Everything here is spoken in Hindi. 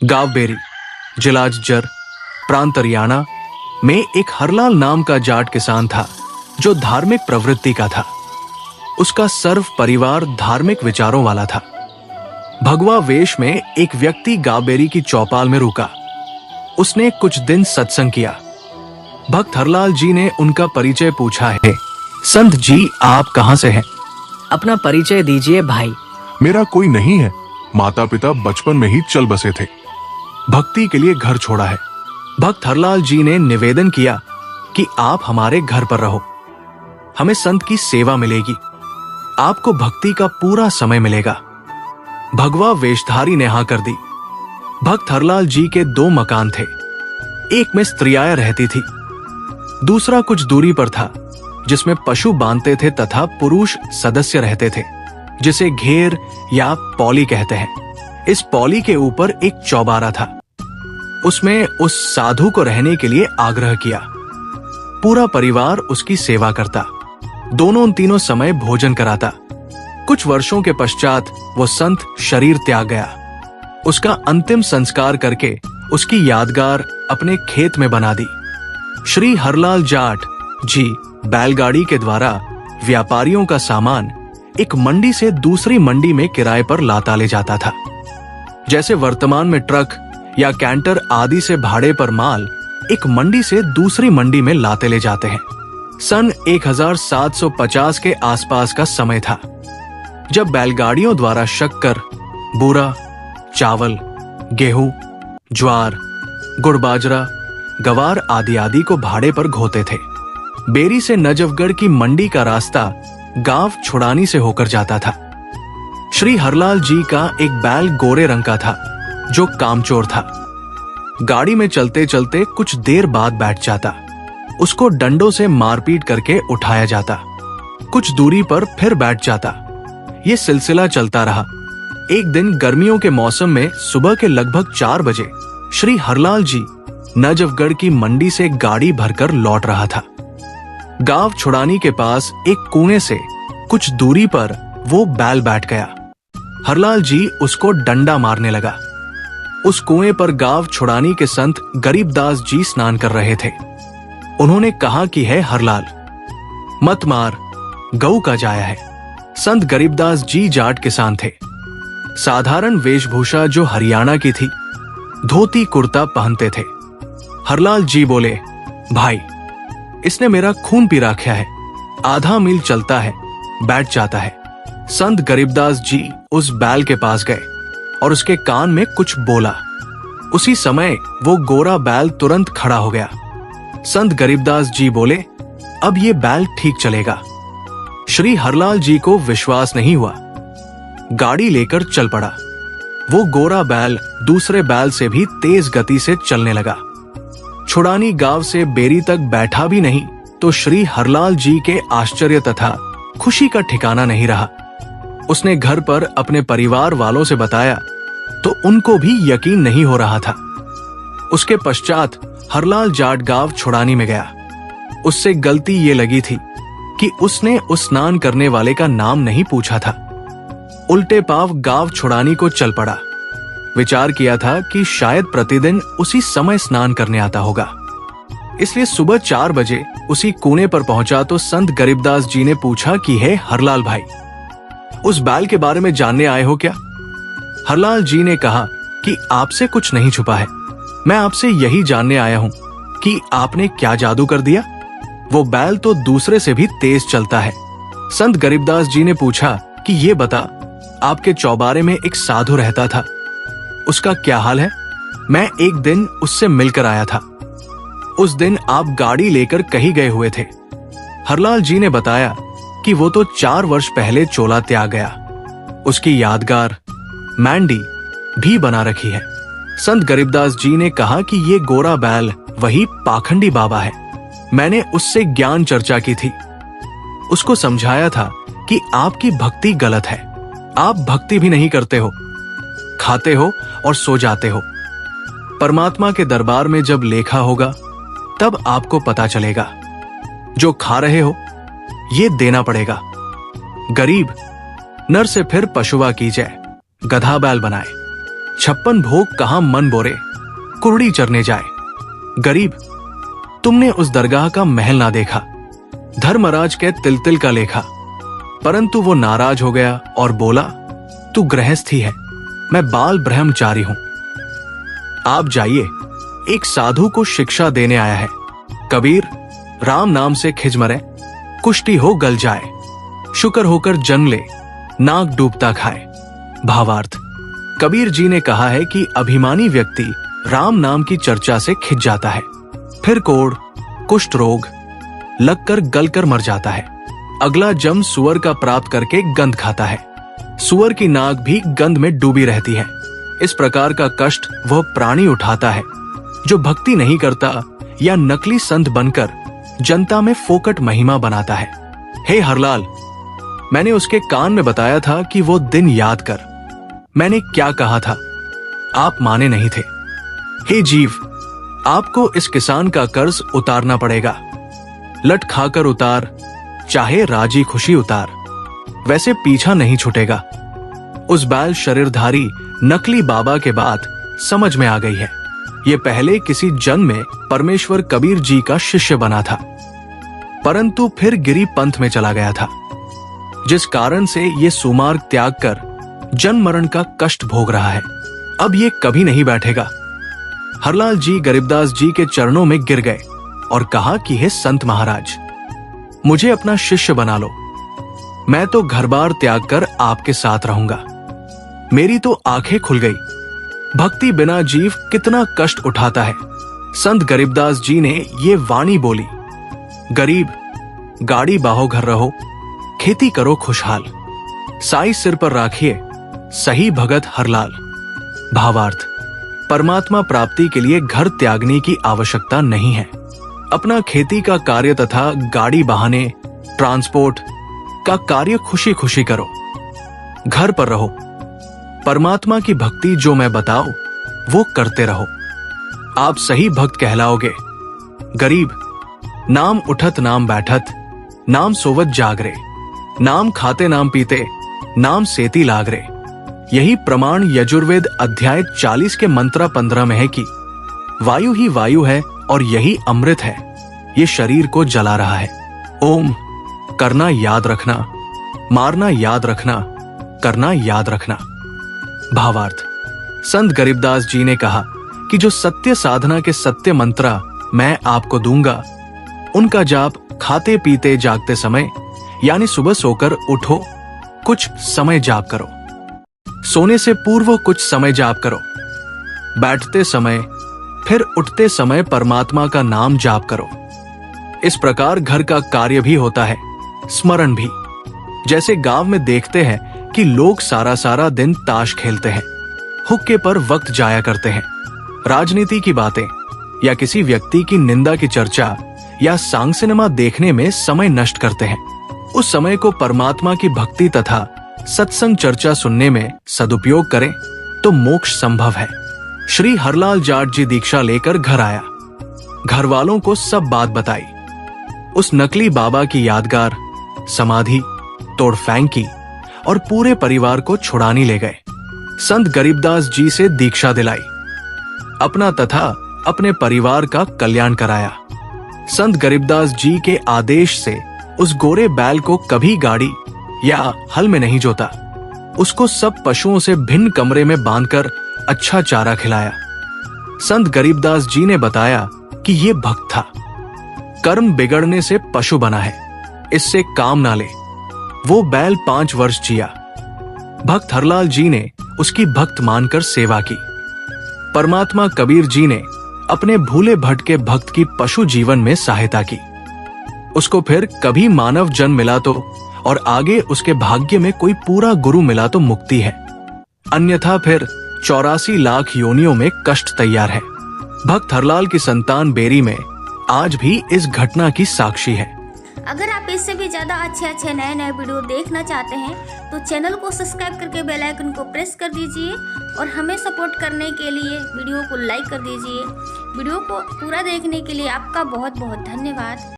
गांव बेरी, जिला झज्जर, प्रांत हरियाणा में एक हरलाल नाम का जाट किसान था जो धार्मिक प्रवृत्ति का था। उसका सर्व परिवार धार्मिक विचारों वाला था। भगवा वेश में एक व्यक्ति गांव-बेरी की चौपाल में रुका। उसने कुछ दिन सत्संग किया। भक्त हरलाल जी ने उनका परिचय पूछा है। संत जी, आप कहां से हैं? अपना परिचय दीजिए भाई। मेरा कोई नहीं है। माता पिता बचपन में ही चल बसे थे। भक्ति के लिए घर छोड़ा है। भक्त हरलाल जी ने निवेदन किया कि आप हमारे घर पर रहो, हमें संत की सेवा मिलेगी, आपको भक्ति का पूरा समय मिलेगा। भगवा वेशधारी ने हाँ कर दी। भक्त हरलाल जी के 2 मकान थे। एक में स्त्रियां रहती थी, दूसरा कुछ दूरी पर था जिसमें पशु बांधते थे तथा पुरुष सदस्य रहते थे, जिसे घेर या पौली कहते हैं। इस पौली के ऊपर एक चौबारा था। उसमें उस साधु को रहने के लिए आग्रह किया। पूरा परिवार उसकी सेवा करता, दोनों तीनों समय भोजन कराता। कुछ वर्षों के पश्चात वो संत शरीर त्याग गया। उसका अंतिम संस्कार करके उसकी यादगार अपने खेत में बना दी। श्री हरलाल जाट जी बैलगाड़ी के द्वारा व्यापारियों का सामान एक मंडी से दूसरी मंडी में किराए पर लाता ले जाता था। जैसे वर्तमान में ट्रक या कैंटर आदि से भाड़े पर माल एक मंडी से दूसरी मंडी में लाते ले जाते हैं। सन 1750 के आसपास का समय था जब बैलगाड़ियों द्वारा शक्कर, बूरा, चावल, गेहूं, ज्वार, गुड़, बाजरा, गवार आदि को भाड़े पर ढोते थे। बेरी से नजफगढ़ की मंडी का रास्ता गांव छुड़ानी से होकर जाता था। श्री हरलाल जी का एक बैल गोरे रंग का था जो कामचोर था। गाड़ी में चलते चलते कुछ देर बाद बैठ जाता। उसको डंडों से मारपीट करके उठाया जाता। कुछ दूरी पर फिर बैठ जाता। ये सिलसिला चलता रहा। एक दिन गर्मियों के मौसम में सुबह के लगभग 4 बजे श्री हरलाल जी नजफगढ़ की मंडी से गाड़ी भरकर लौट रहा था। गांव छुड़ानी के पास एक कुएं से कुछ दूरी पर वो बैल बैठ गया। हरलाल जी उसको डंडा मारने लगा। उस कुएं पर गांव छुड़ानी के संत गरीबदास जी स्नान कर रहे थे। उन्होंने कहा कि है हरलाल, मत मार, गऊ का जाया है। संत गरीबदास जी जाट किसान थे। साधारण वेशभूषा जो हरियाणा की थी, धोती कुर्ता पहनते थे। हरलाल जी बोले, भाई, इसने मेरा खून पी रखा है। आधा मील चलता है, बैठ जाता है। संत गरीबदास जी उस बैल के पास गए और उसके कान में कुछ बोला। उसी समय वो गोरा बैल तुरंत खड़ा हो गया। संत गरीबदास जी बोले, अब ये बैल ठीक चलेगा। श्री हरलाल जी को विश्वास नहीं हुआ। गाड़ी लेकर चल पड़ा। वो गोरा बैल दूसरे बैल से भी तेज गति से चलने लगा। छुड़ानी गांव से बेरी तक बैठा भी नहीं तो श्री हरलाल जी के आश्चर्य तथा खुशी का ठिकाना नहीं रहा। उसने घर पर अपने परिवार वालों से बताया तो उनको भी यकीन नहीं हो रहा था। उसके पश्चात हरलाल जाट गांव छुड़ानी में गया। उससे गलती ये लगी थी कि उसने उस स्नान करने वाले का नाम नहीं पूछा था। उल्टे पांव गांव छुड़ानी को चल पड़ा। विचार किया था कि शायद प्रतिदिन उसी समय स्नान करने आता होगा, इसलिए सुबह 4 बजे उसी कुएं पर पहुंचा तो संत गरीबदास जी ने पूछा कि है हरलाल भाई, उस बैल के बारे में जानने आए हो क्या? हरलाल जी ने कहा कि आपसे कुछ नहीं छुपा है। मैं आपसे यही जानने आया हूं कि आपने क्या जादू कर दिया। वो बैल तो दूसरे से भी तेज चलता है। संत गरीबदास जी ने पूछा कि ये बता, आपके चौबारे में एक साधु रहता था, उसका क्या हाल है? मैं एक दिन उससे मिलकर आया था। उस दिन आप गाड़ी लेकर कहीं गए हुए थे। हरलाल जी ने बताया कि वो तो 4 वर्ष पहले चोला त्याग गया। उसकी यादगार मैंडी भी बना रखी है। संत गरीबदास जी ने कहा कि ये गोरा बैल वही पाखंडी बाबा है। मैंने उससे ज्ञान चर्चा की थी। उसको समझाया था कि आपकी भक्ति गलत है। आप भक्ति भी नहीं करते हो, खाते हो और सो जाते हो। परमात्मा के दरबार में जब लेखा होगा तब आपको पता चलेगा। जो खा रहे हो ये देना पड़ेगा। गरीब नर से फिर पशुआ की जाए, गधा बैल बनाए। 56 भोग कहां मन बोरे, कुर्ड़ी चरने जाए। गरीब, तुमने उस दरगाह का महल ना देखा, धर्मराज के तिल तिल का लेखा। परंतु वो नाराज हो गया और बोला, तू गृहस्थी है, मैं बाल ब्रह्मचारी हूं। आप जाइए, एक साधु को शिक्षा देने आया है। कबीर, राम नाम से खिज मरे, कुष्टी हो गल जाए, शुकर होकर जन्म ले, नाक डूबता खाए। भावार्थ, कबीर जी ने कहा है कि अभिमानी व्यक्ति राम नाम की चर्चा से खिंच जाता है, फिर कोढ़, कुष्ठ रोग लगकर गलकर मर जाता है। अगला जन्म सुअर का प्राप्त करके गंध खाता है। सुअर की नाक भी गंध में डूबी रहती है। इस प्रकार का कष्ट वह प्राणी उठाता है जो भक्ति नहीं करता या नकली संत बनकर जनता में फोकट महिमा बनाता है। हे हरलाल, मैंने उसके कान में बताया था कि वो दिन याद कर। मैंने क्या कहा था, आप माने नहीं थे। हे जीव, आपको इस किसान का कर्ज उतारना पड़ेगा। लट खाकर उतार, चाहे राजी खुशी उतार, वैसे पीछा नहीं छूटेगा। उस बैल शरीरधारी नकली बाबा के बात समझ में आ गई है। ये पहले किसी जन्म में परमेश्वर कबीर जी का शिष्य बना था, परंतु फिर गिरी पंथ में चला गया था, जिस कारण से ये सुमार्ग त्याग कर जन्म मरण का कष्ट भोग रहा है। अब ये कभी नहीं बैठेगा। हरलाल जी गरीबदास जी के चरणों में गिर गए और कहा कि हे संत महाराज, मुझे अपना शिष्य बना लो। मैं तो घर बार त्याग कर आपके साथ रहूंगा। मेरी तो आंखें खुल गई। भक्ति बिना जीव कितना कष्ट उठाता है। संत गरीबदास जी ने ये वाणी बोली, गरीब, गाड़ी बाहो घर रहो, खेती करो खुशहाल, साई सिर पर राखिए, सही भगत हरलाल। भावार्थ, परमात्मा प्राप्ति के लिए घर त्यागने की आवश्यकता नहीं है। अपना खेती का कार्य तथा गाड़ी बहाने ट्रांसपोर्ट का कार्य खुशी खुशी करो, घर पर रहो। परमात्मा की भक्ति जो मैं बताऊं वो करते रहो, आप सही भक्त कहलाओगे। गरीब, नाम उठत नाम बैठत, नाम सोवत जागरे, नाम खाते नाम पीते, नाम सेती लागरे। यही प्रमाण यजुर्वेद अध्याय 40 के मंत्र 15 में है कि वायु ही वायु है और यही अमृत है, ये शरीर को जला रहा है। ओम करना याद रखना, मारना याद रखना, करना याद रखना। भावार्थ, संत गरीबदास जी ने कहा कि जो सत्य साधना के सत्य मंत्र मैं आपको दूंगा, उनका जाप खाते पीते जागते समय यानी सुबह सोकर उठो, कुछ समय जाप करो, सोने से पूर्व कुछ समय जाप करो, बैठते समय फिर उठते समय परमात्मा का नाम जाप करो। इस प्रकार घर का कार्य भी होता है, स्मरण भी। जैसे गांव में देखते हैं कि लोग सारा सारा दिन ताश खेलते हैं, हुक्के पर वक्त जाया करते हैं, राजनीति की बातें या किसी व्यक्ति की निंदा की चर्चा या सांग सिनेमा देखने में समय नष्ट करते हैं। उस समय को परमात्मा की भक्ति तथा सत्संग चर्चा सुनने में सदुपयोग करें तो मोक्ष संभव है। श्री हरलाल जाट जी दीक्षा लेकर घर आया, घर वालों को सब बात बताई। उस नकली बाबा की यादगार समाधि तोड़ फेंक की और पूरे परिवार को छुड़ाने ले गए। संत गरीबदास जी से दीक्षा दिलाई, अपना तथा अपने परिवार का कल्याण कराया। संत गरीबदास जी के आदेश से उस गोरे बैल को कभी गाड़ी या हल में नहीं जोता, उसको सब पशुओं से भिन्न कमरे में बांधकर अच्छा चारा खिलाया। संत गरीबदास जी ने बताया कि ये भक्त था, कर्म बिगड़ने से पशु बना है, इससे काम ना ले। वो बैल 5 वर्ष जिया। भक्त हरलाल जी ने उसकी भक्त मानकर सेवा की। परमात्मा कबीर जी ने अपने भूले भटके भक्त की पशु जीवन में सहायता की। उसको फिर कभी मानव जन्म मिला तो और आगे उसके भाग्य में कोई पूरा गुरु मिला तो मुक्ति है, अन्यथा फिर 84 लाख योनियों में कष्ट तैयार है। भक्त हरलाल की संतान बेरी में आज भी इस घटना की साक्षी है। अगर आप इससे भी ज्यादा अच्छे नए वीडियो देखना चाहते हैं तो चैनल को सब्सक्राइब करके बेल आइकन को प्रेस कर दीजिए और हमें सपोर्ट करने के लिए वीडियो को लाइक कर दीजिए। वीडियो को पूरा देखने के लिए आपका बहुत बहुत धन्यवाद।